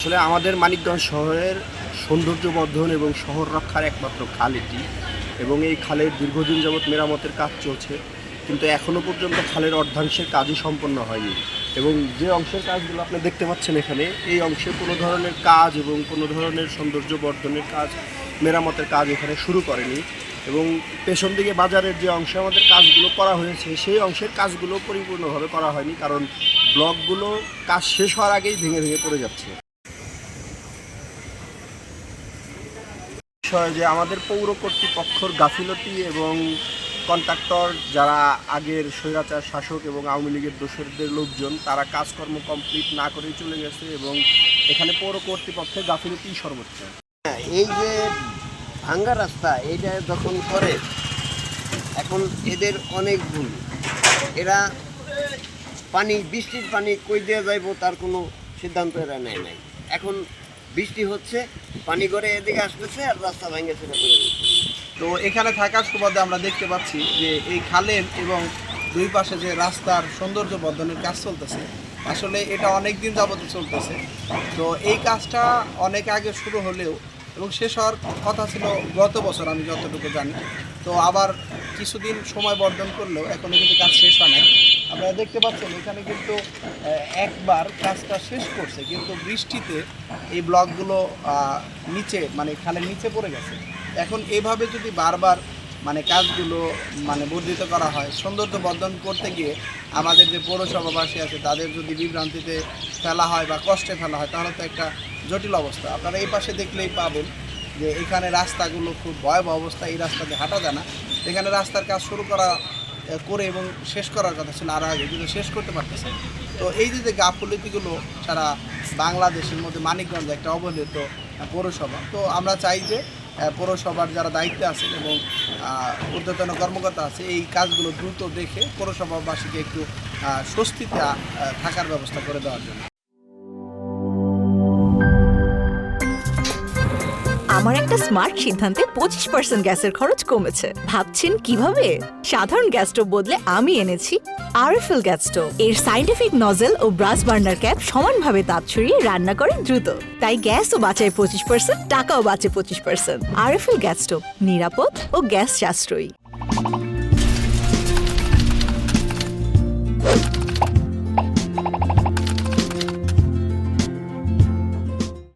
আসলে আমাদের মানিকগঞ্জ শহরের সৌন্দর্য বর্ধন এবং শহর রক্ষার একমাত্র খাল এটি এবং এই খালের দীর্ঘদিন যাবৎ মেরামতের কাজ চলছে, কিন্তু এখনও পর্যন্ত খালের অর্ধাংশের কাজই সম্পন্ন হয়নি। এবং যে অংশের কাজগুলো আপনি দেখতে পাচ্ছেন এখানে, এই অংশে কোনো ধরনের কাজ এবং কোনো ধরনের সৌন্দর্য বর্ধনের কাজ, মেরামতের কাজ এখানে শুরু করেনি। এবং পেছন দিকে বাজারের যে অংশে আমাদের কাজগুলো করা হয়েছে, সেই অংশের কাজগুলো পরিপূর্ণভাবে করা হয়নি, কারণ ব্লকগুলো কাজ শেষ হওয়ার আগেই ভেঙে ভেঙে পড়ে যাচ্ছে। বিষয় যে আমাদের পৌর কর্তৃপক্ষের গাফিলতি এবং কন্ট্রাক্টর যারা আগের স্বৈরাচার শাসক এবং আওয়ামী লীগের দোসরদের লোকজন, তারা কাজকর্ম কমপ্লিট না করেই চলে গেছে এবং এখানে পৌর কর্তৃপক্ষের গাফিলতিই সর্বোচ্চ। এই যে ভাঙ্গা রাস্তা এইটা যখন করে, এখন এদের অনেক ভুল। এরা বৃষ্টির পানি কই দিয়ে যাইব তার কোনো সিদ্ধান্ত এরা নেয় নাই। এখন বৃষ্টি হচ্ছে, পানি করে এদিকে আসতেছে আর রাস্তা ভেঙে ফেলে পড়ে যাচ্ছে। তো এখানে থাকার সুবাদে আমরা দেখতে পাচ্ছি যে এই খালের এবং দুই পাশে যে রাস্তার সৌন্দর্য বর্ধনের কাজ চলতেছে, আসলে এটা অনেক দিন যাবত চলতেছে। তো এই কাজটা অনেক আগে শুরু হলেও এবং শেষ হওয়ার কথা ছিল গত বছর, আমি যতটুকু জানি। তো আবার কিছুদিন সময় বর্ধন করলেও এখনও কিন্তু কাজ শেষ হয় নাই। আপনারা দেখতে পাচ্ছেন এখানে কিন্তু একবার কাজটা শেষ করছে, কিন্তু বৃষ্টিতে এই ব্লকগুলো নিচে খালের নিচে পড়ে গেছে। এখন এভাবে যদি বারবার কাজগুলো বর্ধিত করা হয়, সৌন্দর্য বর্ধন করতে গিয়ে আমাদের যে পৌরসভাবাসী আছে তাদের যদি বিভ্রান্তিতে ফেলা হয় বা কষ্টে ফেলা হয়, তাহলে তো একটা জটিল অবস্থা। আপনারা এই পাশে দেখলেই পাবেন যে এখানে রাস্তাগুলো খুব ভয়াবহ অবস্থা, এই রাস্তা দিয়ে হাঁটা যায় না। এখানে রাস্তার কাজ শুরু করে এবং শেষ করার কথা ছিল আরও আগে, কিন্তু শেষ করতে পারতেছে। তো এই যে গাফিলতিগুলো সারা বাংলাদেশের মধ্যে মানিকগঞ্জ একটা অবহেলিত পৌরসভা। তো আমরা চাই যে পৌরসভার যারা দায়িত্বে আছেন এবং ঊর্ধ্বতন কর্মকর্তা আছে, এই কাজগুলো দ্রুত দেখে পৌরসভাবাসীকে একটু স্বস্তিতে থাকার ব্যবস্থা করে দেওয়ার জন্য। আমার একটা স্মার্ট সিদ্ধান্তে 25% গ্যাসের খরচ কমেছে। ভাবছেন কিভাবে? সাধারণ গ্যাস স্টোভ বদলে আমি এনেছি আরএফএল গ্যাস স্টোভ। এর সাইন্টিফিক নজেল ও ব্রাস বার্নার ক্যাপ সমানভাবে তাপ ছড়িয়ে রান্না করে দ্রুত, তাই গ্যাসও বাঁচায় 25%, টাকাও বাঁচে 25%। আরএফএল গ্যাস স্টোভ, নিরাপদ ও গ্যাস সাশ্রয়ী।